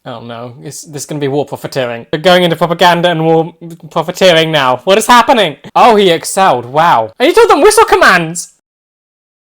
Oh no, this is going to be war profiteering. We're going into propaganda and war profiteering now. What is happening? Oh, he excelled. Wow. And he told them whistle commands!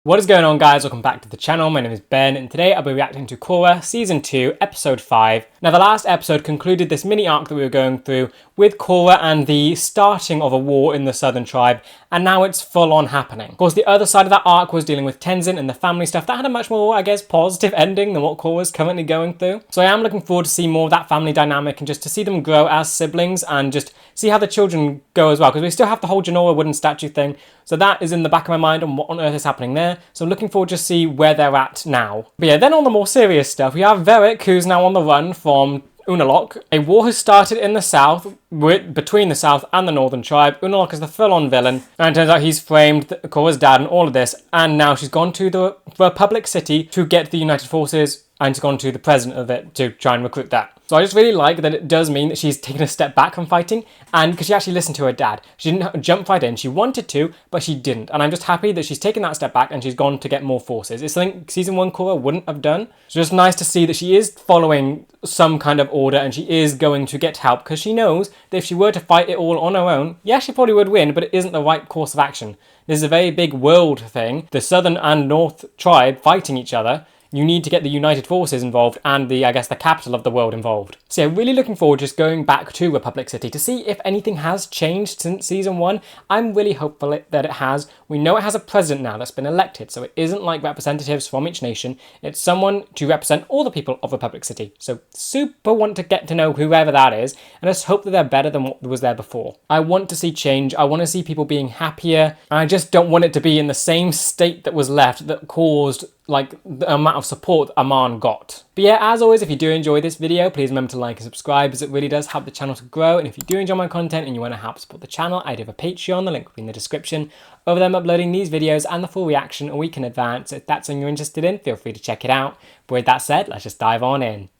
What is going on, guys? Welcome back to the channel. My name is Ben, and today I'll be reacting to Korra Season 2, Episode 5. Now, the last episode concluded this mini arc that we were going through with Korra and the starting of a war in the Southern Tribe, and now it's full on happening. Of course, the other side of that arc was dealing with Tenzin and the family stuff. That had a much more, I guess, positive ending than what Korra's currently going through. So I am looking forward to see more of that family dynamic and just to see them grow as siblings and just see how the children go as well, because we still have the whole Janora wooden statue thing. So that is in the back of my mind on what on earth is happening there. So I'm looking forward to see where they're at now. But yeah, then on the more serious stuff, we have Varrick, who's now on the run from Unalaq. A war has started in the south, between the south and the northern tribe. Unalaq is the full-on villain, and it turns out he's framed Korra's dad and all of this, and now she's gone to the Republic City to get the United Forces, and she's gone to the president of it to try and recruit that. So I just really like that it does mean that she's taken a step back from fighting, and because she actually listened to her dad. She didn't jump right in. She wanted to, but she didn't. And I'm just happy that she's taken that step back and she's gone to get more forces. It's something Season 1 Korra wouldn't have done. It's just nice to see that she is following some kind of order and she is going to get help, because she knows that if she were to fight it all on her own, yeah, she probably would win, but it isn't the right course of action. This is a very big world thing. The Southern and North tribe fighting each other. You need to get the United Forces involved and the capital of the world involved. So yeah, really looking forward just going back to Republic City to see if anything has changed since Season 1. I'm really hopeful that it has. We know it has a president now that's been elected, so it isn't like representatives from each nation. It's someone to represent all the people of Republic City. So super want to get to know whoever that is, and let's hope that they're better than what was there before. I want to see change. I want to see people being happier, and I just don't want it to be in the same state that was left that caused like the amount of support Aman got. But yeah, as always, if you do enjoy this video, please remember to like and subscribe, as it really does help the channel to grow. And if you do enjoy my content and you want to help support the channel, I do have a Patreon, the link will be in the description. Over there I'm uploading these videos and the full reaction a week in advance. So if that's something you're interested in, feel free to check it out. But with that said, let's just dive on in.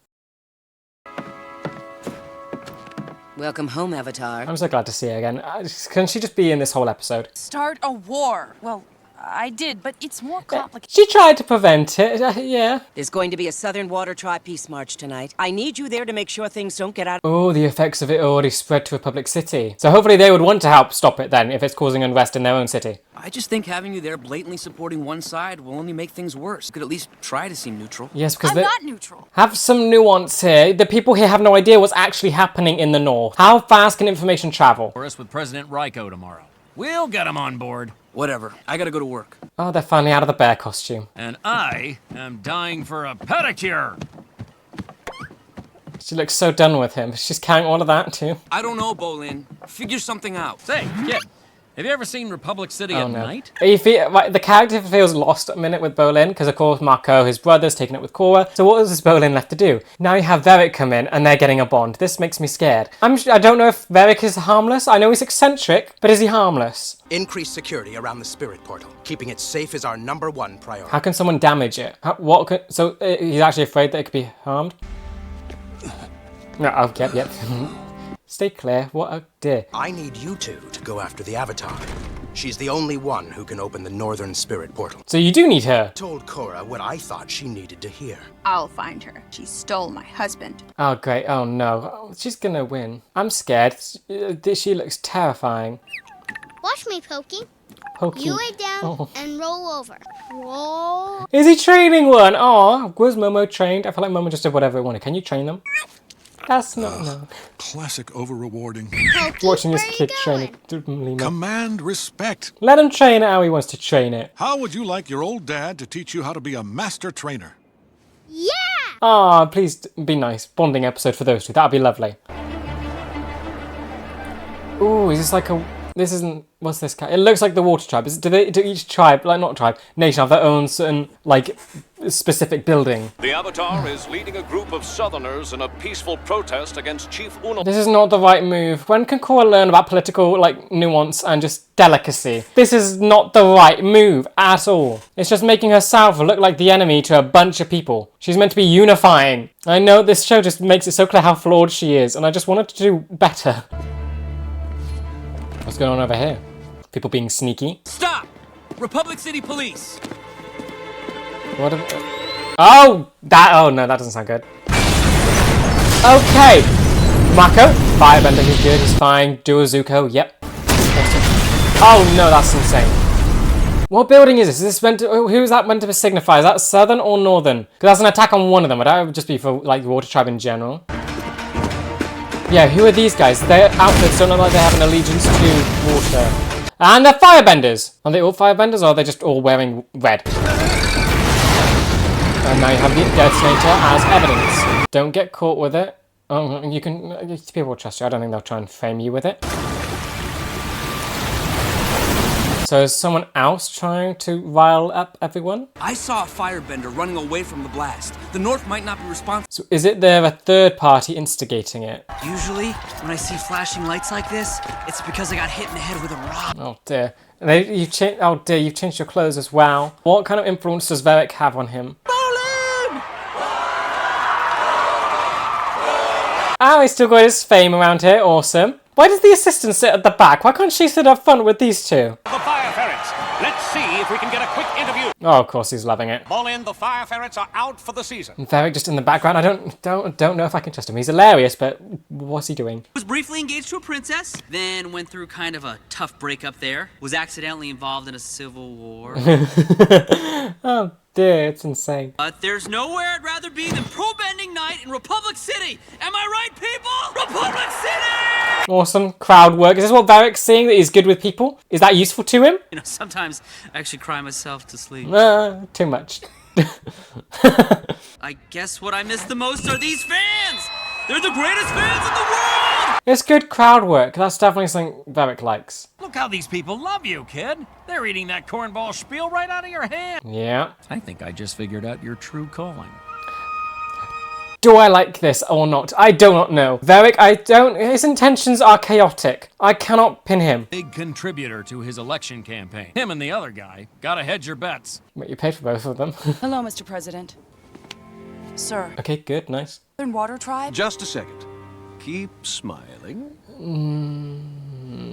Welcome home, Avatar. I'm so glad to see her again. Can she just be in this whole episode? Start a war. Well, I did, but it's more complicated. She tried to prevent it, yeah. There's going to be a Southern Water Tribe Peace March tonight. I need you there to make sure things don't get out. Oh, the effects of it already spread to Republic City. So hopefully they would want to help stop it then, if it's causing unrest in their own city. I just think having you there blatantly supporting one side will only make things worse. Could at least try to seem neutral. Yes, because I'm not neutral. Have some nuance here. The people here have no idea what's actually happening in the north. How fast can information travel? For us with President Raiko tomorrow. We'll get him on board. Whatever. I gotta go to work. Oh, they're finally out of the bear costume. And I am dying for a pedicure. She looks so done with him. She's carrying all of that too. I don't know, Bolin. Figure something out. Say, kid, have you ever seen Republic City at night? The character feels lost a minute with Bolin, because of course Marco, his brother's taken it with Korra. So what is this Bolin left to do? Now you have Varrick come in and they're getting a bond. This makes me scared. I don't know if Varrick is harmless. I know he's eccentric, but is he harmless? Increase security around the spirit portal. Keeping it safe is our #1 priority. How can someone damage it? So he's actually afraid that it could be harmed? No, okay, yep. Stay clear, what a dear. I need you two to go after the Avatar. She's the only one who can open the northern spirit portal. So you do need her? Told Korra what I thought she needed to hear. I'll find her. She stole my husband. Oh great, oh no. Oh, she's gonna win. I'm scared. She looks terrifying. Watch me, Pokey. Pokey. You lay down and roll over. Roll. Is he training one? Oh, was Momo trained? I feel like Momo just did whatever it wanted. Can you train them? That's not no. Classic over-rewarding. Watching this kid train it. Command respect. Let him train it how he wants to train it. How would you like your old dad to teach you how to be a master trainer? Yeah! Ah, please be nice. Bonding episode for those two. That'd be lovely. Ooh, is this like a... This isn't... What's this? It looks like the Water Tribe. Do each tribe, like not tribe, nation have their own certain, like, specific building? The Avatar is leading a group of Southerners in a peaceful protest against Chief Unalaq. This is not the right move. When can Korra learn about political, like, nuance and just delicacy? This is not the right move at all. It's just making herself look like the enemy to a bunch of people. She's meant to be unifying. I know this show just makes it so clear how flawed she is, and I just wanted to do better. What's going on over here? People being sneaky. Stop! Republic City Police! What? Oh! Oh no, that doesn't sound good. Okay. Mako, Firebender, he's good, he's fine. Dual Zuko, yep. Oh no, that's insane. What building is this? Is this meant to, who is that meant to signify? Is that southern or northern? Because that's an attack on one of them, but that would just be for like the water tribe in general. Yeah, who are these guys? Their outfits don't look like they have an allegiance to water. And they're firebenders! Are they all firebenders or are they just all wearing red? And now you have the detonator as evidence. Don't get caught with it. Oh, you can. People will trust you. I don't think they'll try and frame you with it. So is someone else trying to rile up everyone? I saw a firebender running away from the blast. The North might not be responsible. So is it there a third party instigating it? Usually, when I see flashing lights like this, it's because I got hit in the head with a rock. Oh dear. You've changed your clothes as well. What kind of influence does Varric have on him? Oh, he's still got his fame around here. Awesome. Why does the assistant sit at the back? Why can't she sit up front with these two? The fire ferrets. Let's see if we can get a quick interview. Oh, of course he's loving it. Bolin, the fire ferrets are out for the season. And Varric just in the background. I don't know if I can trust him. He's hilarious, but what's he doing? Was briefly engaged to a princess, then went through kind of a tough breakup there. Was accidentally involved in a civil war. Oh dear, it's insane. But there's nowhere I'd rather be than pro-bending night in Republic City. Am I right, people? Republic City! Awesome crowd work. Is this what Varric's seeing, that he's good with people? Is that useful to him? You know, sometimes I actually cry myself to sleep. Too much. I guess what I miss the most are these fans! They're the greatest fans in the world! It's good crowd work. That's definitely something Varric likes. Look how these people love you, kid. They're eating that cornball spiel right out of your hand. Yeah. I think I just figured out your true calling. Do I like this or not? I do not know. Varric, his intentions are chaotic. I cannot pin him. Big contributor to his election campaign. Him and the other guy. Gotta hedge your bets. Wait, you paid for both of them. Hello, Mr. President. Sir. Okay, good, nice. Northern Water Tribe? Just a second. Keep smiling.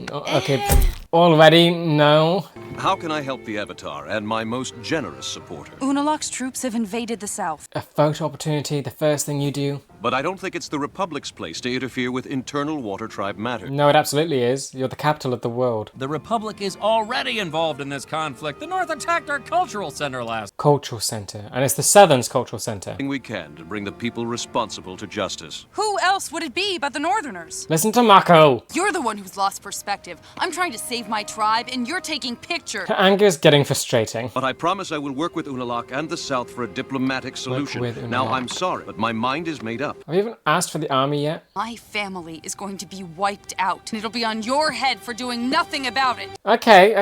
Okay, already, no. How can I help the Avatar and my most generous supporter? Unalaq's troops have invaded the south. A photo opportunity, the first thing you do. But I don't think it's the Republic's place to interfere with internal Water Tribe matters. No, it absolutely is. You're the capital of the world. The Republic is already involved in this conflict. The North attacked our cultural center last. Cultural center. And it's the Southern's cultural center. Doing we can to bring the people responsible to justice. Who else would it be but the Northerners? Listen to Mako. You're the one who's lost perspective. I'm trying to save my tribe, and you're taking pictures. Her anger is getting frustrating. But I promise I will work with Unalaq and the South for a diplomatic solution. Now, I'm sorry, but my mind is made up. Have you even asked for the army yet? My family is going to be wiped out, and it'll be on your head for doing nothing about it. Okay.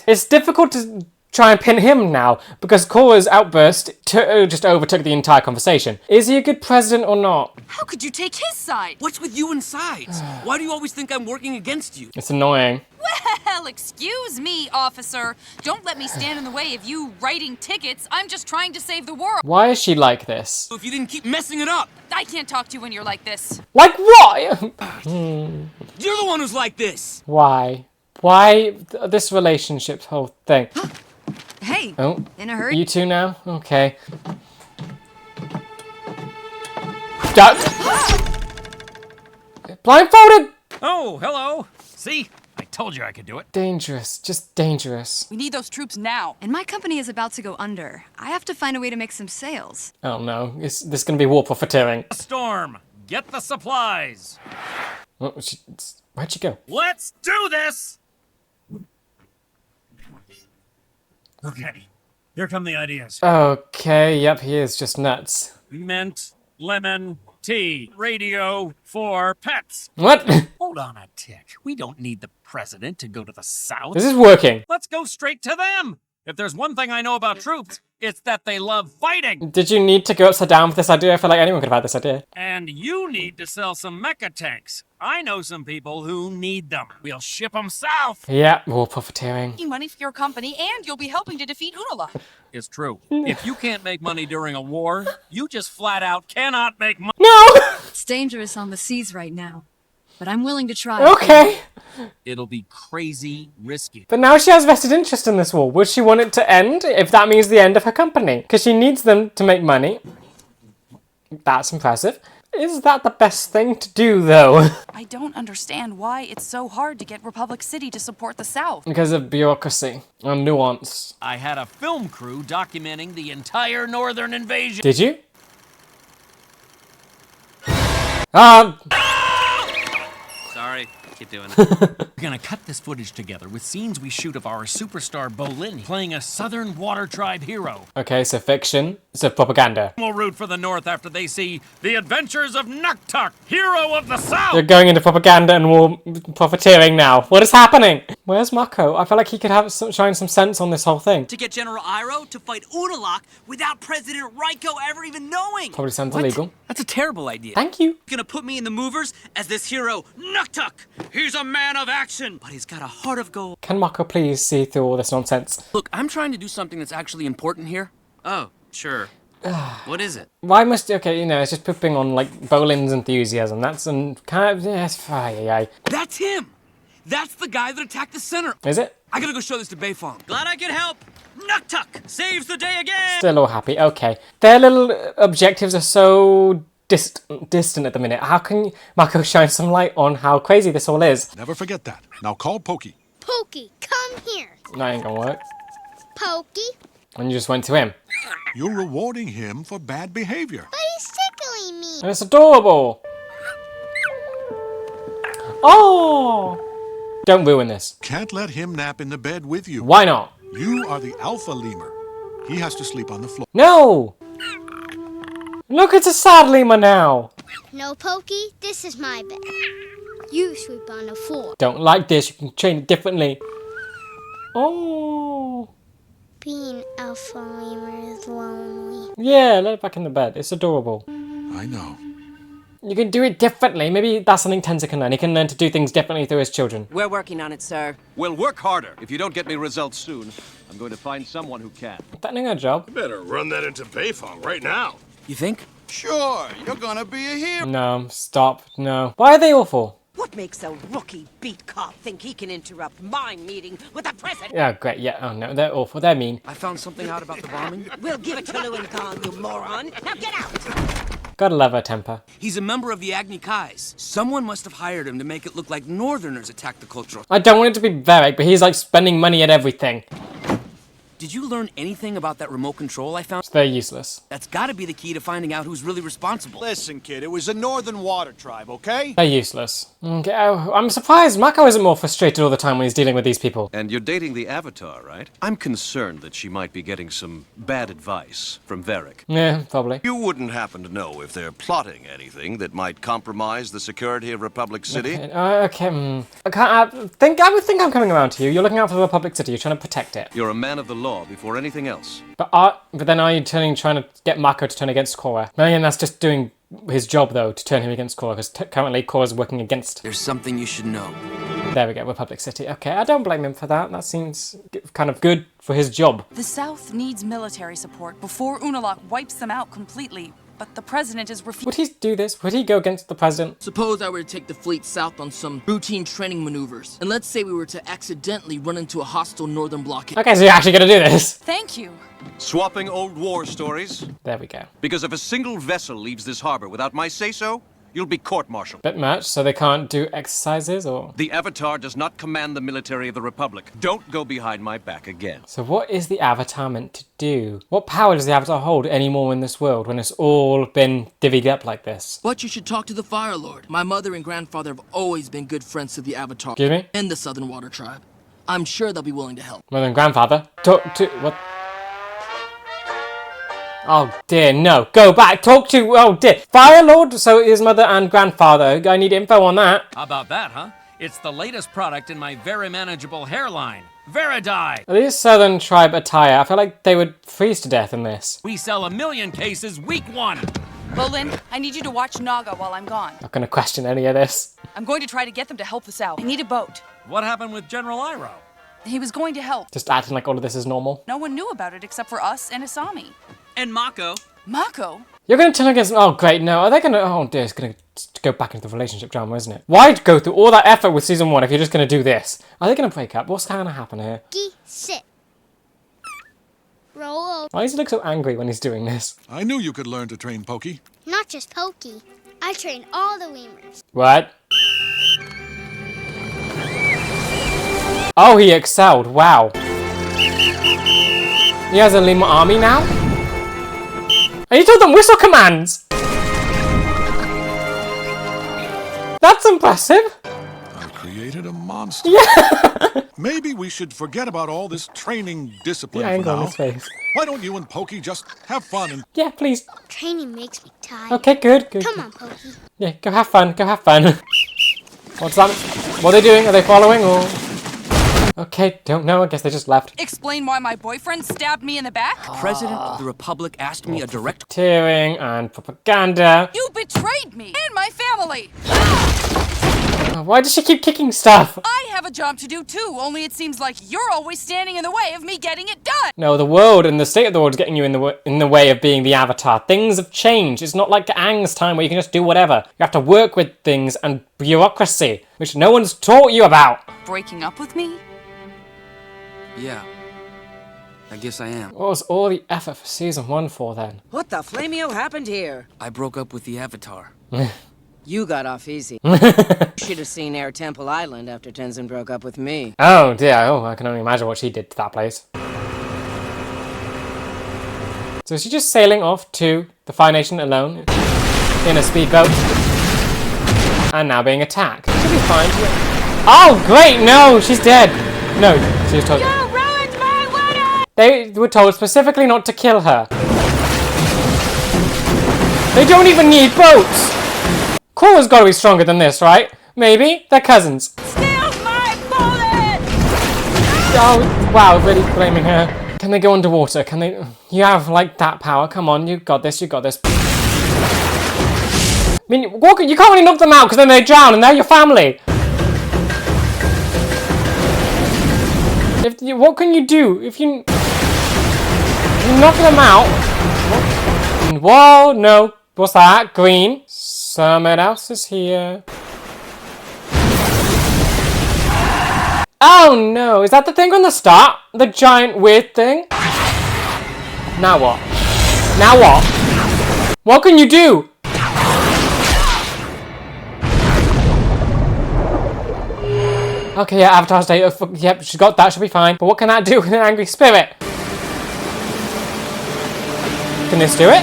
It's difficult to try and pin him now, because Korra's outburst just overtook the entire conversation. Is he a good president or not? How could you take his side? What's with you and sides? Why do you always think I'm working against you? It's annoying. Well, excuse me, officer. Don't let me stand in the way of you writing tickets. I'm just trying to save the world. Why is she like this? If you didn't keep messing it up. I can't talk to you when you're like this. Like what? You're the one who's like this. Why? Why this relationship whole thing? Hey, Oh, in a hurry? you two now? Okay. Blindfolded! Oh, hello. See? I told you I could do it. Dangerous, just dangerous. We need those troops now. And my company is about to go under. I have to find a way to make some sales. Oh no, this is gonna be war profiteering. Storm, get the supplies. Oh, where'd she go? Let's do this! Okay, here come the ideas. Okay, yep, he is just nuts. Mint, lemon, tea, radio for pets. What? Hold on a tick. We don't need the president to go to the South. This is working. Let's go straight to them. If there's one thing I know about troops, it's that they love fighting. Did you need to go upside down with this idea? I feel like anyone could have had this idea. And you need to sell some mecha tanks. I know some people who need them. We'll ship them south. Yeah, war profiteering. Making money for your company, and you'll be helping to defeat Unalaq. It's true. If you can't make money during a war, you just flat out cannot make money. No! It's dangerous on the seas right now, but I'm willing to try. Okay. It'll be crazy risky. But now she has vested interest in this war. Would she want it to end if that means the end of her company? Because she needs them to make money. That's impressive. Is that the best thing to do, though? I don't understand why it's so hard to get Republic City to support the South. Because of bureaucracy and nuance. I had a film crew documenting the entire northern invasion. Did you? Sorry, keep doing it. We're gonna cut this footage together with scenes we shoot of our superstar Bolin playing a Southern Water Tribe hero. Okay, so fiction. So propaganda. We'll root for the North after they see The Adventures of Nuktuk, hero of the South! You're going into propaganda and war profiteering now. What is happening? Where's Mako? I feel like he could have shine some sense on this whole thing. To get General Iroh to fight Unalaq without President Raiko ever even knowing. Probably sounds What? illegal. That's a terrible idea. Thank you. Gonna put me in the movers as this hero, Nuktuk. He's a man of action, but he's got a heart of gold. Can Mako please see through all this nonsense? Look, I'm trying to do something that's actually important here. Oh, sure. What is it? Why must okay? You know, it's just pooping on like Bolin's enthusiasm. That's kind of yes. That's him. That's the guy that attacked the center. Is it? I gotta go show this to Beifong. Glad I could help. Nuktuk saves the day again. Still all happy. Okay, their little objectives are so distant at the minute. How can Mako shine some light on how crazy this all is? Never forget that. Now call Pokey. Pokey, come here. That ain't gonna work. Pokey. And you just went to him. You're rewarding him for bad behavior. But he's tickling me. And it's adorable. Oh! Don't ruin this. Can't let him nap in the bed with you. Why not? You are the alpha lemur. He has to sleep on the floor. No! Look, it's a sad lemur now. No, Pokey, this is my bed. You sleep on the floor. Don't like this. You can train it differently. Oh. Being alpha lemur is lonely. Yeah, let it back in the bed. It's adorable. I know. You can do it differently. Maybe that's something Tenza can learn. He can learn to do things differently through his children. We're working on it, sir. Well, work harder. If you don't get me results soon, I'm going to find someone who can. That ain't our job. Better run that into Beifong right now. You think? Sure, you're gonna be a hero. No, stop. No. Why are they awful? What makes a rookie beat cop think he can interrupt my meeting with the president? Yeah, great. Yeah. Oh no, they're awful. They're mean. I found something out about the bombing. We'll give it to Lewin Kong, you moron. Now get out! Gotta love her temper. He's a member of the Agni Kais. Someone must have hired him to make it look like Northerners attacked the cultural. I don't want it to be Varric, but he's like spending money at everything. Did you learn anything about that remote control I found? They're useless. That's gotta be the key to finding out who's really responsible. Listen, kid, it was a Northern Water Tribe, okay? They're useless. Okay, I'm surprised Mako isn't more frustrated all the time when he's dealing with these people. And you're dating the Avatar, right? I'm concerned that she might be getting some bad advice from Varric. Yeah, probably. You wouldn't happen to know if they're plotting anything that might compromise the security of Republic City? Okay. I would think I'm coming around to you. You're looking out for the Republic City. You're trying to protect it. You're a man of the law before anything else. But then are you trying to get Mako to turn against Korra? Again, that's just doing his job, though, to turn him against Korra, because currently Korra's working against... There's something you should know. There we go, Republic City. Okay, I don't blame him for that. That seems kind of good for his job. The South needs military support before Unalaq wipes them out completely. But the president is refusing. Would he do this? Would he go against the president? Suppose I were to take the fleet south on some routine training maneuvers. And let's say we were to accidentally run into a hostile northern blockade. Okay, so you're actually going to do this. Thank you. Swapping old war stories? There we go. Because if a single vessel leaves this harbor without my say-so, you'll be court-martialed. Bit much, so they can't do exercises, or...? The Avatar does not command the military of the Republic. Don't go behind my back again. So what is the Avatar meant to do? What power does the Avatar hold anymore in this world when it's all been divvied up like this? But you should talk to the Fire Lord. My mother and grandfather have always been good friends to the Avatar. Excuse me? And the Southern Water Tribe. I'm sure they'll be willing to help. Mother and grandfather? Talk to... what? Oh dear, no. Go back, talk to... oh dear. Fire Lord? So his mother and grandfather. I need info on that. How about that, huh? It's the latest product in my very manageable hairline, Veridye. Are these Southern Tribe attire? I feel like they would freeze to death in this. We sell 1 million cases week 1. Bolin, I need you to watch Naga while I'm gone. Not gonna question any of this. I'm going to try to get them to help the South. I need a boat. What happened with General Iroh? He was going to help. Just acting like all of this is normal. No one knew about it except for us and Asami. And Mako. Mako? You're gonna turn against... oh great, no. Are they gonna... oh dear, it's gonna go back into the relationship drama, isn't it? Why go through all that effort with season 1 if you're just gonna do this? Are they gonna break up? What's gonna happen here? Sit. Roll over. Why does he look so angry when he's doing this? I knew you could learn to train Pokey. Not just Pokey. I train all the lemurs. What? Oh, he excelled. Wow. He has a lemur army now? And he told them whistle commands! That's impressive. I've created a monster. Yeah. Maybe we should forget about all this training discipline The for angle on now. his face. Why don't you and Pokey just have fun and... Yeah, please. Training makes me tired. Okay, good, good. Come on, Pokey. Yeah, go have fun, go have fun. What's that? What are they doing? Are they following or...? Okay, don't know. I guess they just left. Explain why my boyfriend stabbed me in the back? The President of the Republic asked me a direct... Tearing and propaganda. You betrayed me and my family! Why does she keep kicking stuff? I have a job to do too, only it seems like you're always standing in the way of me getting it done! No, the world and the state of the world is getting you in the way of being the Avatar. Things have changed. It's not like Aang's time where you can just do whatever. You have to work with things and bureaucracy, which no one's taught you about. Breaking up with me? Yeah. I guess I am. What was all the effort for season 1 for then? What the flameo happened here? I broke up with the Avatar. You got off easy. Should have seen Air Temple Island after Tenzin broke up with me. Oh dear, oh, I can only imagine what she did to that place. So is she just sailing off to the Fire Nation alone in a speedboat and now being attacked? She'll be fine. Oh great, no, she's dead. No, she was told. You ruined my wedding! They were told specifically not to kill her. They don't even need boats! Korra's gotta be stronger than this, right? Maybe? They're cousins. Steal my bullet! Oh, wow, really blaming her. Can they go underwater? Can they... You have, like, that power. Come on, you got this, you got this. I mean, you can't really knock them out because then they drown and they're your family. What can you do if you knock them out? Whoa, no. What's that? Green. Someone else is here. Oh no, is that the thing from the start? The giant weird thing? Now what? Now what? What can you do? Okay, yeah, Avatar state. Yep, she's got that, she'll be fine. But what can that do with an angry spirit? Can this do it?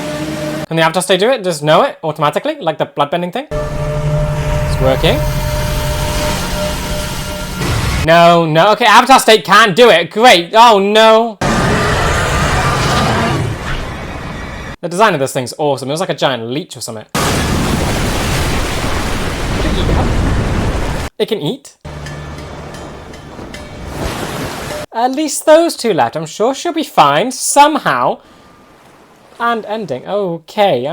Can the Avatar state do it? Just know it automatically? Like the bloodbending thing? It's working. No, no. Okay, Avatar state can't do it. Great. Oh, no. The design of this thing's awesome. It was like a giant leech or something. It can eat? At least those two left. I'm sure she'll be fine somehow. And ending. Okay,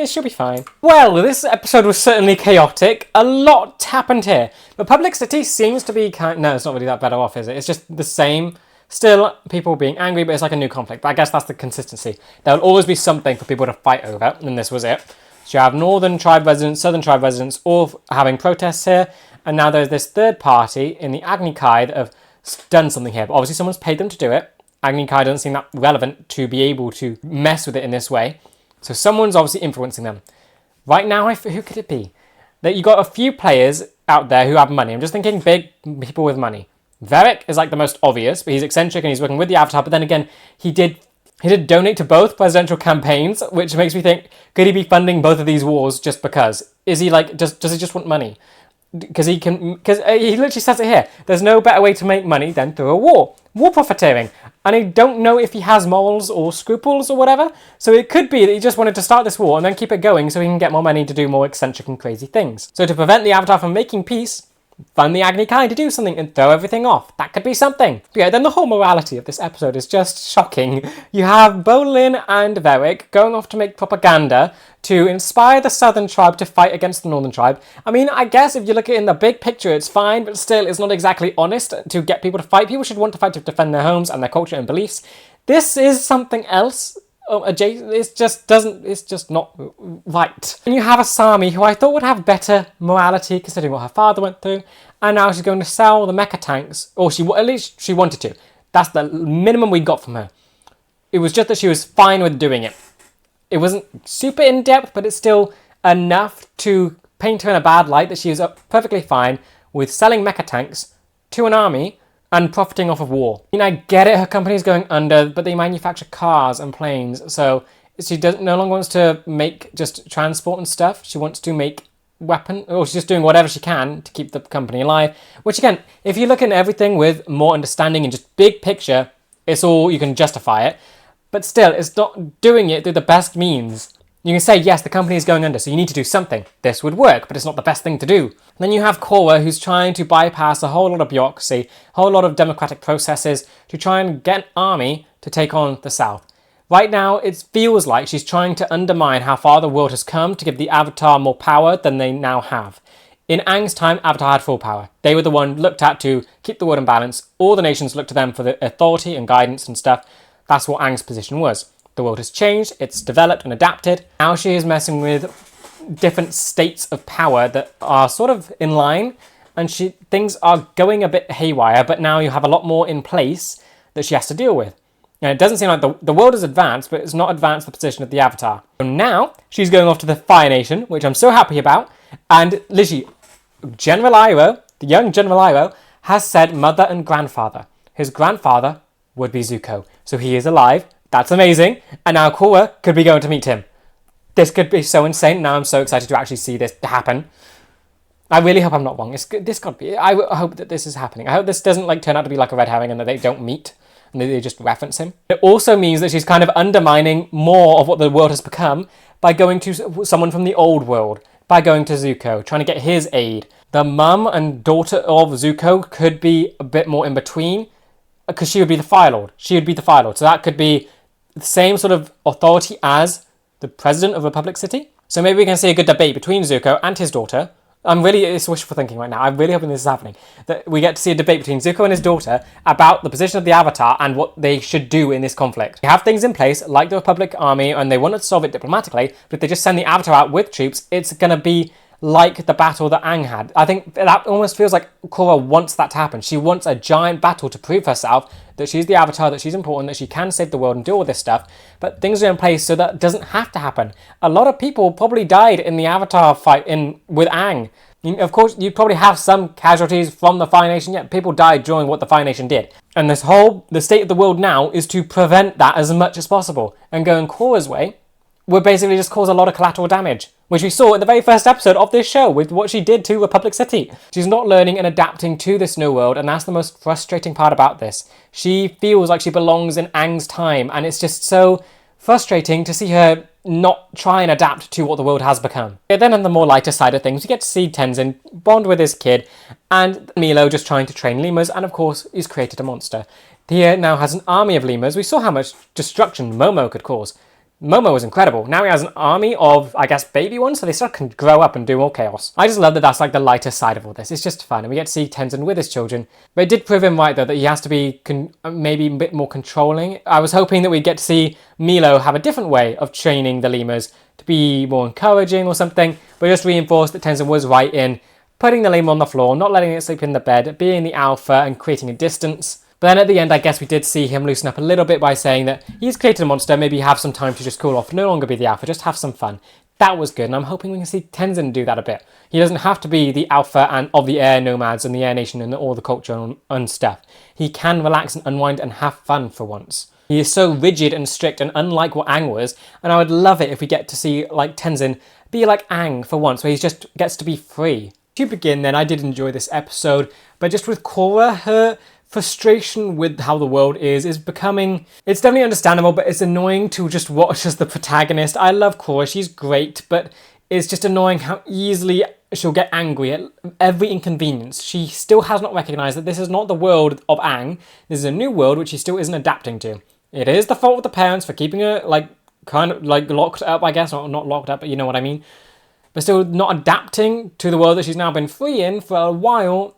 she'll be fine. Well, this episode was certainly chaotic. A lot happened here. Republic City seems to be no, it's not really that better off, is it? It's just the same. Still, people being angry, but it's like a new conflict. But I guess that's the consistency. There will always be something for people to fight over, and this was it. So you have Northern Tribe residents, Southern Tribe residents, all having protests here. And now there's this third party in the Agni Kai that have done something here. But obviously someone's paid them to do it. Agni Kai doesn't seem that relevant to be able to mess with it in this way. So someone's obviously influencing them. Right now, who could it be? That you got a few players out there who have money. I'm just thinking big people with money. Varric is like the most obvious, but he's eccentric and he's working with the Avatar. But then again, he did donate to both presidential campaigns, which makes me think, could he be funding both of these wars just because? Is he like, does he just want money? Because he literally says it here. There's no better way to make money than through a war. War profiteering. And I don't know if he has morals or scruples or whatever. So it could be that he just wanted to start this war and then keep it going so he can get more money to do more eccentric and crazy things. So to prevent the Avatar from making peace, fund the Agni Kai to do something and throw everything off. That could be something. But yeah, then the whole morality of this episode is just shocking. You have Bolin and Varric going off to make propaganda to inspire the Southern Tribe to fight against the Northern Tribe. I mean, I guess if you look at it in the big picture, it's fine, but still, it's not exactly honest to get people to fight. People should want to fight to defend their homes and their culture and beliefs. This is something else. It's just not right. And you have Asami, who I thought would have better morality considering what her father went through, and now she's going to sell the mecha tanks, or at least she wanted to. That's the minimum we got from her. It was just that she was fine with doing it. It wasn't super in-depth, but it's still enough to paint her in a bad light that she was perfectly fine with selling mecha tanks to an army and profiting off of war. I mean, I get it, her company's going under, but they manufacture cars and planes, so she no longer wants to make just transport and stuff. She wants to make weapon, or she's just doing whatever she can to keep the company alive. Which again, if you look at everything with more understanding and just big picture, it's all, you can justify it. But still, it's not doing it through the best means. You can say, yes, the company is going under, so you need to do something. This would work, but it's not the best thing to do. And then you have Korra, who's trying to bypass a whole lot of bureaucracy, a whole lot of democratic processes to try and get an army to take on the South. Right now, it feels like she's trying to undermine how far the world has come to give the Avatar more power than they now have. In Aang's time, Avatar had full power. They were the one looked at to keep the world in balance. All the nations looked to them for the authority and guidance and stuff. That's what Aang's position was. The world has changed, it's developed and adapted. Now she is messing with different states of power that are sort of in line, and things are going a bit haywire, but now you have a lot more in place that she has to deal with. And it doesn't seem like the world has advanced, but it's not advanced the position of the Avatar. So now she's going off to the Fire Nation, which I'm so happy about, and literally, General Iroh, the young General Iroh, has said mother and grandfather. His grandfather would be Zuko, so he is alive. That's amazing. And now Korra could be going to meet him. This could be so insane. Now I'm so excited to actually see this happen. I really hope I'm not wrong. This can't be. I hope that this is happening. I hope this doesn't turn out to be like a red herring and that they don't meet and they just reference him. It also means that she's kind of undermining more of what the world has become by going to someone from the old world, by going to Zuko, trying to get his aid. The mum and daughter of Zuko could be a bit more in between because she would be the Fire Lord. She would be the Fire Lord. So that could be the same sort of authority as the president of Republic City. So maybe we can see a good debate between Zuko and his daughter. It's wishful thinking right now. I'm really hoping this is happening. That we get to see a debate between Zuko and his daughter about the position of the Avatar and what they should do in this conflict. They have things in place like the Republic Army and they want to solve it diplomatically, but if they just send the Avatar out with troops, it's going to be like the battle that Aang had. I think that almost feels like Korra wants that to happen. She wants a giant battle to prove herself, that she's the Avatar, that she's important, that she can save the world and do all this stuff, but things are in place so that doesn't have to happen. A lot of people probably died in the Avatar fight with Aang. Of course, you probably have some casualties from the Fire Nation, yet people died during what the Fire Nation did. And the state of the world now is to prevent that as much as possible. And going Korra's way would basically just cause a lot of collateral damage, which we saw in the very first episode of this show with what she did to Republic City. She's not learning and adapting to this new world, and that's the most frustrating part about this. She feels like she belongs in Aang's time, and it's just so frustrating to see her not try and adapt to what the world has become. Then on the more lighter side of things, we get to see Tenzin bond with his kid, and Milo just trying to train lemurs, and of course, he's created a monster. He now has an army of lemurs. We saw how much destruction Momo could cause. Momo was incredible. Now he has an army of, I guess, baby ones, so they still can grow up and do more chaos. I just love that that's like the lighter side of all this. It's just fun, and we get to see Tenzin with his children. But it did prove him right, though, that he has to be maybe a bit more controlling. I was hoping that we'd get to see Milo have a different way of training the lemurs to be more encouraging or something, but just reinforced that Tenzin was right in putting the lemur on the floor, not letting it sleep in the bed, being the alpha and creating a distance. But then at the end, I guess we did see him loosen up a little bit by saying that he's created a monster, maybe have some time to just cool off, no longer be the alpha, just have some fun. That was good, and I'm hoping we can see Tenzin do that a bit. He doesn't have to be the alpha and of the air nomads and the air nation and all the culture and stuff. He can relax and unwind and have fun for once. He is so rigid and strict and unlike what Aang was, and I would love it if we get to see like Tenzin be like Aang for once, where he just gets to be free. To begin then, I did enjoy this episode, but just with Korra, her frustration with how the world is becoming, it's definitely understandable, but it's annoying to just watch as the protagonist. I love Korra, she's great, but it's just annoying how easily she'll get angry at every inconvenience. She still has not recognised that this is not the world of Aang. This is a new world which she still isn't adapting to. It is the fault of the parents for keeping her kind of locked up, I guess, or not locked up, but you know what I mean. But still not adapting to the world that she's now been free in for a while.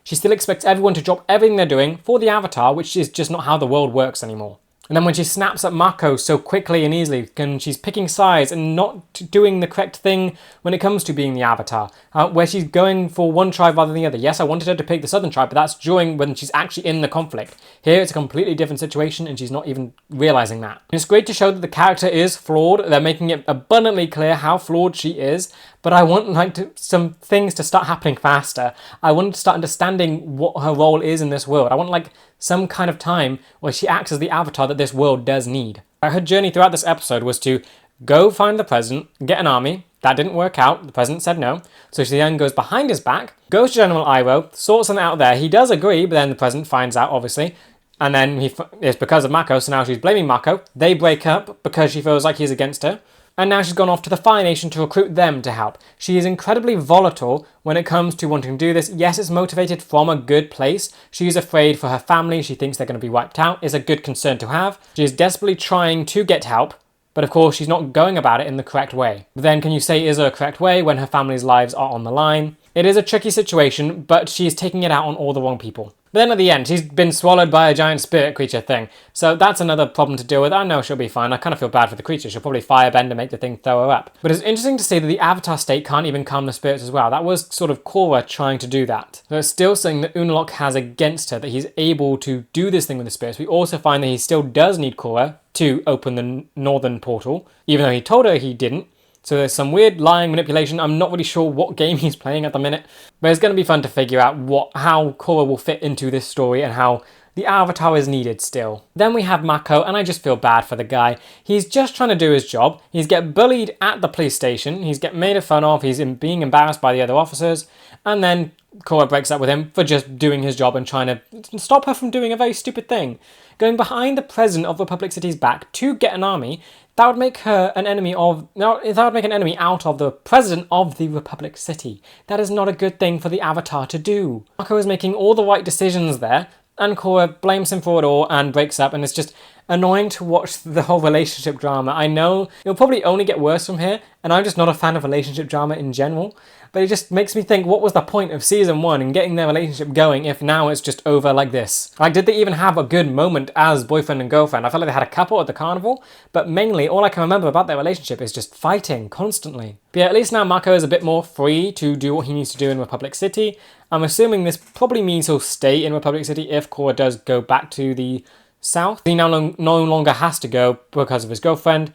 She still expects everyone to drop everything they're doing for the Avatar, which is just not how the world works anymore. And then when she snaps at Mako so quickly and easily, and she's picking sides and not doing the correct thing when it comes to being the Avatar, where she's going for one tribe rather than the other. Yes, I wanted her to pick the southern tribe, but that's during when she's actually in the conflict. Here it's a completely different situation and she's not even realizing that. It's great to show that the character is flawed. They're making it abundantly clear how flawed she is, but I want some things to start happening faster. I want to start understanding what her role is in this world. I want some kind of time where she acts as the Avatar that this world does need. Her journey throughout this episode was to go find the president, get an army. That didn't work out. The president said no. So she then goes behind his back, goes to General Iroh, sorts something out there. He does agree, but then the president finds out, obviously. And then it's because of Mako, so now she's blaming Mako. They break up because she feels like he's against her. And now she's gone off to the Fire Nation to recruit them to help. She is incredibly volatile when it comes to wanting to do this. Yes, it's motivated from a good place. She's afraid for her family. She thinks they're going to be wiped out. It's a good concern to have. She is desperately trying to get help, but of course she's not going about it in the correct way. But then can you say is there a correct way when her family's lives are on the line? It is a tricky situation, but she is taking it out on all the wrong people. But then at the end, she's been swallowed by a giant spirit creature thing. So that's another problem to deal with. I know she'll be fine. I kind of feel bad for the creature. She'll probably firebend and make the thing throw her up. But it's interesting to see that the Avatar state can't even calm the spirits as well. That was sort of Korra trying to do that. So it's still something that Unalaq has against her, that he's able to do this thing with the spirits. We also find that he still does need Korra to open the northern portal, even though he told her he didn't. So there's some weird lying manipulation. I'm not really sure what game he's playing at the minute, but it's going to be fun to figure out how Korra will fit into this story and how the Avatar is needed still. Then we have Mako, and I just feel bad for the guy. He's just trying to do his job. He's getting bullied at the police station. He's getting made fun of. He's being embarrassed by the other officers. And then Korra breaks up with him for just doing his job and trying to stop her from doing a very stupid thing. Going behind the president of Republic City's back to get an army, that would make her an enemy of... No, that would make an enemy out of the president of the Republic City. That is not a good thing for the Avatar to do. Mako is making all the right decisions there, and Korra blames him for it all and breaks up, and it's just annoying to watch the whole relationship drama. I know it'll probably only get worse from here, and I'm just not a fan of relationship drama in general, but it just makes me think, what was the point of season 1 and getting their relationship going if now it's just over like this? Did they even have a good moment as boyfriend and girlfriend? I felt like they had a couple at the carnival, but mainly all I can remember about their relationship is just fighting constantly. But yeah, at least now Mako is a bit more free to do what he needs to do in Republic City. I'm assuming this probably means he'll stay in Republic City if Korra does go back to the south. He now no longer has to go because of his girlfriend,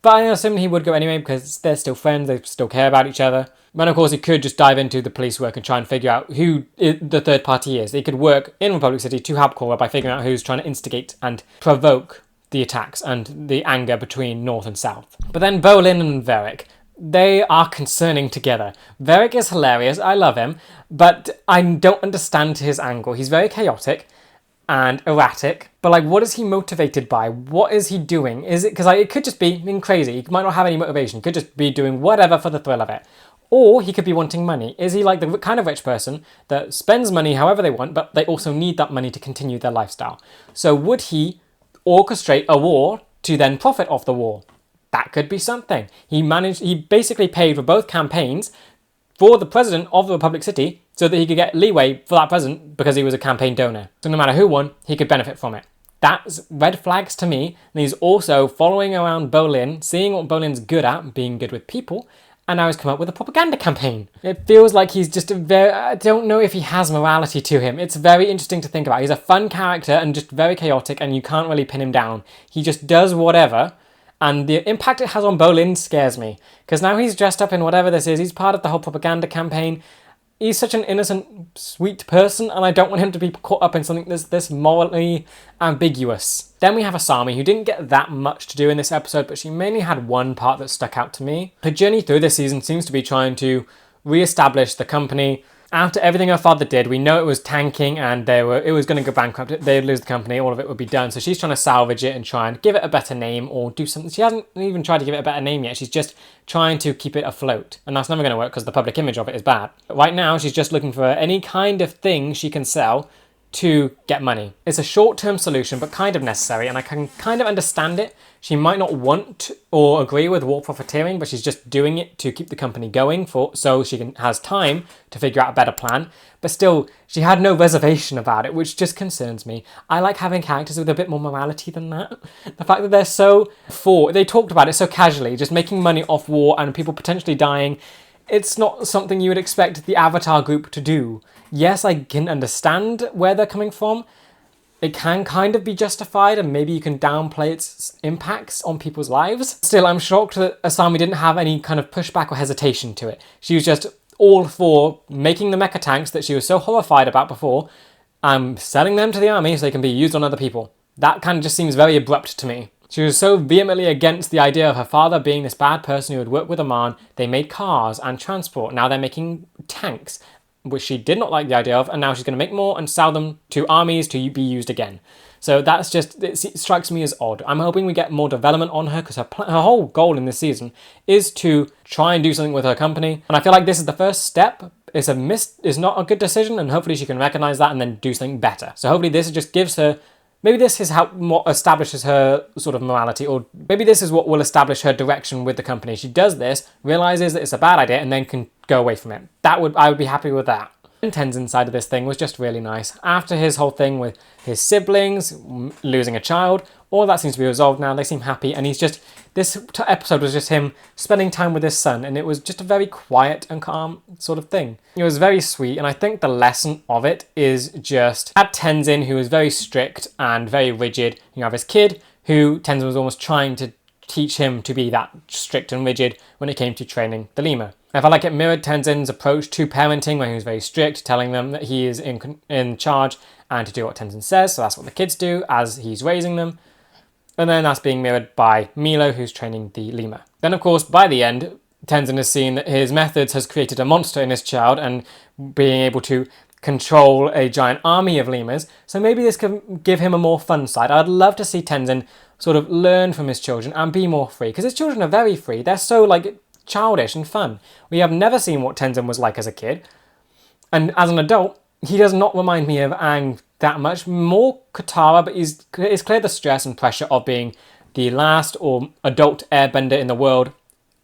but I assume he would go anyway because they're still friends, they still care about each other. But of course he could just dive into the police work and try and figure out who the third party is. They could work in Republic City to help Korra by figuring out who's trying to instigate and provoke the attacks and the anger between North and South. But then Bolin and Varric, they are concerning together. Varric is hilarious, I love him, but I don't understand his angle. He's very chaotic and erratic, but what is he motivated by? What is he doing? Is it because it could just be being crazy? He might not have any motivation. He could just be doing whatever for the thrill of it. Or he could be wanting money. Is he like the kind of rich person that spends money however they want, but they also need that money to continue their lifestyle? So would he orchestrate a war to then profit off the war? That could be something. He basically paid for both campaigns for the president of the Republic City so that he could get leeway for that president because he was a campaign donor. So no matter who won, he could benefit from it. That's red flags to me. And he's also following around Bolin, seeing what Bolin's good at, being good with people, and now he's come up with a propaganda campaign. It feels like he's just I don't know if he has morality to him. It's very interesting to think about. He's a fun character and just very chaotic, and you can't really pin him down. He just does whatever, and the impact it has on Bolin scares me. Because now he's dressed up in whatever this is. He's part of the whole propaganda campaign. He's such an innocent, sweet person, and I don't want him to be caught up in something that's this morally ambiguous. Then we have Asami, who didn't get that much to do in this episode, but she mainly had one part that stuck out to me. Her journey through this season seems to be trying to re-establish the company. After everything her father did, we know it was tanking and it was going to go bankrupt. They'd lose the company, all of it would be done. So she's trying to salvage it and try and give it a better name or do something. She hasn't even tried to give it a better name yet. She's just trying to keep it afloat. And that's never going to work because the public image of it is bad. But right now, she's just looking for any kind of thing she can sell to get money. It's a short-term solution, but kind of necessary, and I can kind of understand it. She might not want or agree with war profiteering, but she's just doing it to keep the company going so she has time to figure out a better plan. But still, she had no reservation about it, which just concerns me. I like having characters with a bit more morality than that. The fact that they're so they talked about it so casually, just making money off war and people potentially dying. It's not something you would expect the Avatar group to do. Yes, I can understand where they're coming from. It can kind of be justified, and maybe you can downplay its impacts on people's lives. Still, I'm shocked that Asami didn't have any kind of pushback or hesitation to it. She was just all for making the mecha tanks that she was so horrified about before, and selling them to the army so they can be used on other people. That kind of just seems very abrupt to me. She was so vehemently against the idea of her father being this bad person who had worked with Aman. They made cars and transport. Now they're making tanks, which she did not like the idea of, and now she's going to make more and sell them to armies to be used again. So that's just, it strikes me as odd. I'm hoping we get more development on her, because her whole goal in this season is to try and do something with her company. And I feel like this is the first step. It's not a good decision, and hopefully she can recognize that and then do something better. So hopefully this just gives her, maybe this is what establishes her sort of morality, or maybe this is what will establish her direction with the company. She does this, realizes that it's a bad idea, and then can go away from it. I would be happy with that. And Tenzin's side of this thing was just really nice. After his whole thing with his siblings, losing a child, all that seems to be resolved now. They seem happy, and this episode was just him spending time with his son, and it was just a very quiet and calm sort of thing. It was very sweet, and I think the lesson of it is just at Tenzin, who was very strict and very rigid. You have his kid, who Tenzin was almost trying to teach him to be that strict and rigid when it came to training the lemur. I felt like it mirrored Tenzin's approach to parenting, where he was very strict, telling them that he is in charge and to do what Tenzin says, so that's what the kids do as he's raising them. And then that's being mirrored by Milo, who's training the lemur. Then, of course, by the end, Tenzin has seen that his methods has created a monster in his child, and being able to control a giant army of lemurs. So maybe this could give him a more fun side. I'd love to see Tenzin sort of learn from his children and be more free, because his children are very free. They're so childish and fun. We have never seen what Tenzin was like as a kid, and as an adult, he does not remind me of Aang that much. More Katara, but it's clear the stress and pressure of being the last or adult airbender in the world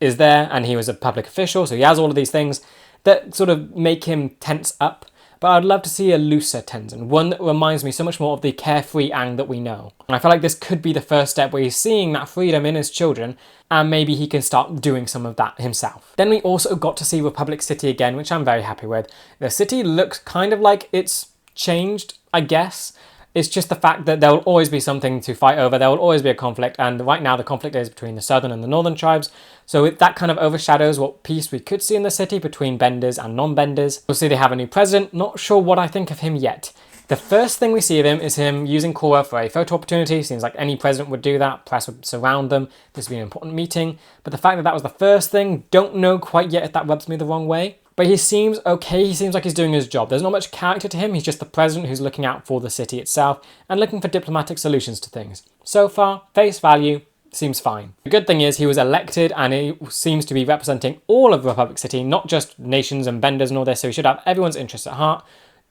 is there, and he was a public official, so he has all of these things that sort of make him tense up. But I'd love to see a looser Tenzin, one that reminds me so much more of the carefree Aang that we know. And I feel like this could be the first step where he's seeing that freedom in his children, and maybe he can start doing some of that himself. Then we also got to see Republic City again, which I'm very happy with. The city looks kind of like it's changed, I guess. It's just the fact that there will always be something to fight over. There will always be a conflict, and right now the conflict is between the southern and the northern tribes. So that kind of overshadows what peace we could see in the city between benders and non-benders. We'll see they have a new president. Not sure what I think of him yet. The first thing we see of him is him using Korra for a photo opportunity. Seems like any president would do that. Press would surround them. This would be an important meeting. But the fact that that was the first thing, don't know quite yet if that rubs me the wrong way. But he seems okay. He seems like he's doing his job. There's not much character to him. He's just the president who's looking out for the city itself and looking for diplomatic solutions to things. So far, face value, seems fine. The good thing is he was elected, and he seems to be representing all of Republic City, not just nations and benders and all this, so he should have everyone's interests at heart.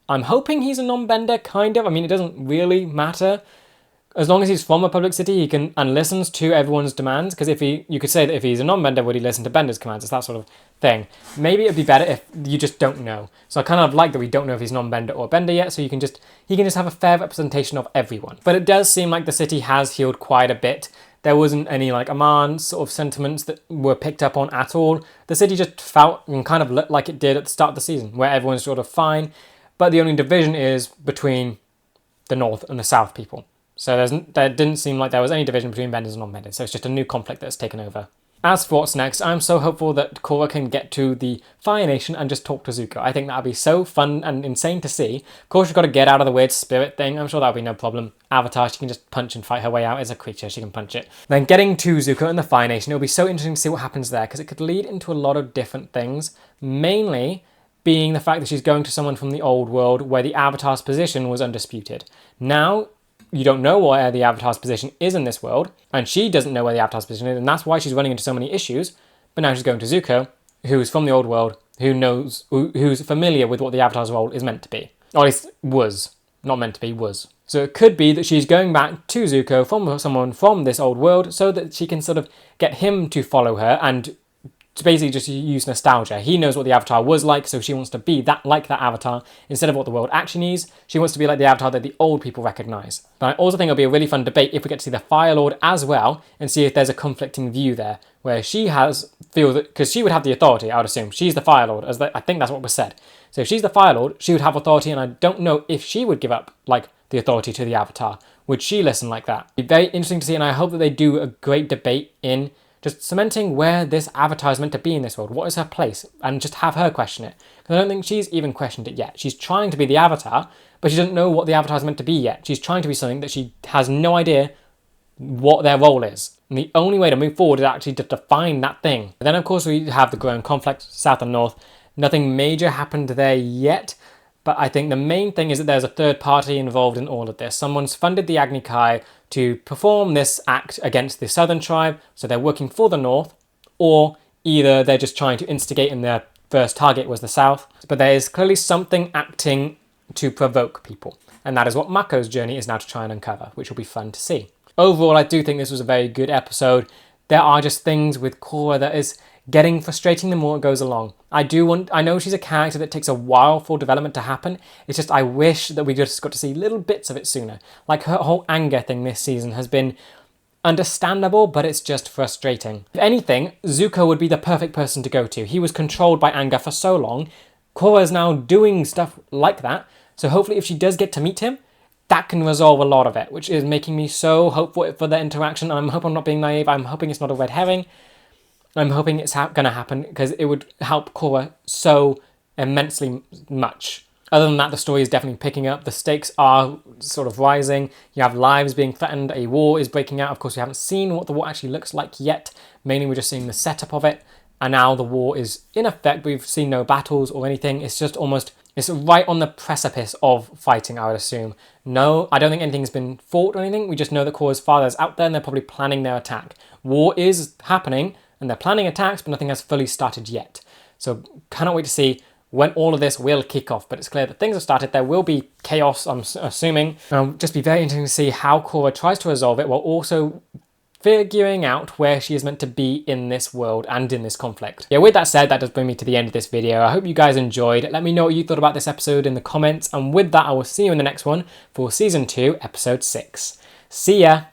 I'm hoping he's a non-bender, kind of. I mean, it doesn't really matter. As long as he's from Republic City, he can and listens to everyone's demands. Because you could say that if he's a non-bender, would he listen to benders' commands? It's that sort of thing. Maybe it'd be better if you just don't know. So I kind of like that we don't know if he's non-bender or bender yet. So he can just have a fair representation of everyone. But it does seem like the city has healed quite a bit. There wasn't any Aman sort of sentiments that were picked up on at all. The city just felt and kind of looked like it did at the start of the season, where everyone's sort of fine. But the only division is between the north and the south people. So there didn't seem like there was any division between benders and non-benders. So it's just a new conflict that's taken over. As for what's next, I'm so hopeful that Korra can get to the Fire Nation and just talk to Zuko. I think that would be so fun and insane to see. Of course, you've got to get out of the weird spirit thing. I'm sure that would be no problem. Avatar, she can just punch and fight her way out. As a creature, she can punch it. Then getting to Zuko and the Fire Nation, it'll be so interesting to see what happens there, because it could lead into a lot of different things. Mainly being the fact that she's going to someone from the old world where the Avatar's position was undisputed. Now, you don't know where the Avatar's position is in this world, and she doesn't know where the Avatar's position is, and that's why she's running into so many issues. But now she's going to Zuko, who's from the old world, who's familiar with what the Avatar's role is meant to be. Or at least was. not meant to be, was. So it could be that she's going back to Zuko from someone from this old world so that she can sort of get him to follow her and to basically just use nostalgia. He knows what the Avatar was like, so she wants to be that like that Avatar instead of what the world actually needs. She wants to be like the Avatar that the old people recognise. But I also think it'll be a really fun debate if we get to see the Fire Lord as well and see if there's a conflicting view there, where she feel that, because she would have the authority, I would assume. She's the Fire Lord, I think that's what was said. So if she's the Fire Lord, she would have authority, and I don't know if she would give up like the authority to the Avatar. Would she listen like that? It'd be very interesting to see, and I hope that they do a great debate in just cementing where this Avatar is meant to be in this world. What is her place? And just have her question it. Because I don't think she's even questioned it yet. She's trying to be the Avatar, but she doesn't know what the Avatar is meant to be yet. She's trying to be something that she has no idea what their role is. And the only way to move forward is actually to define that thing. But then, of course, we have the growing conflict, south and north. Nothing major happened there yet. But I think the main thing is that there's a third party involved in all of this. Someone's funded the Agni Kai to perform this act against the southern tribe, so they're working for the north, or either they're just trying to instigate and their first target was the south. But there is clearly something acting to provoke people, and that is what Mako's journey is now to try and uncover, which will be fun to see. Overall, I do think this was a very good episode. There are just things with Korra that is getting frustrating the more it goes along. I know she's a character that takes a while for development to happen. It's just I wish that we just got to see little bits of it sooner. Like her whole anger thing this season has been understandable, but it's just frustrating. If anything, Zuko would be the perfect person to go to. He was controlled by anger for so long. Korra is now doing stuff like that. So hopefully if she does get to meet him, that can resolve a lot of it, which is making me so hopeful for the interaction. I hope I'm not being naive. I'm hoping it's not a red herring. I'm hoping it's going to happen because it would help Korra so immensely much. Other than that, the story is definitely picking up. The stakes are sort of rising. You have lives being threatened. A war is breaking out. Of course, we haven't seen what the war actually looks like yet. Mainly, we're just seeing the setup of it. And now the war is in effect. We've seen no battles or anything. It's just almost, it's right on the precipice of fighting, I would assume. No, I don't think anything's been fought or anything. We just know that Korra's father is out there and they're probably planning their attack. War is happening. And they're planning attacks, but nothing has fully started yet. So cannot wait to see when all of this will kick off. But it's clear that things have started. There will be chaos, I'm assuming. It'll just be very interesting to see how Korra tries to resolve it while also figuring out where she is meant to be in this world and in this conflict. Yeah, with that said, that does bring me to the end of this video. I hope you guys enjoyed. Let me know what you thought about this episode in the comments. And with that, I will see you in the next one for Season 2, Episode 6. See ya!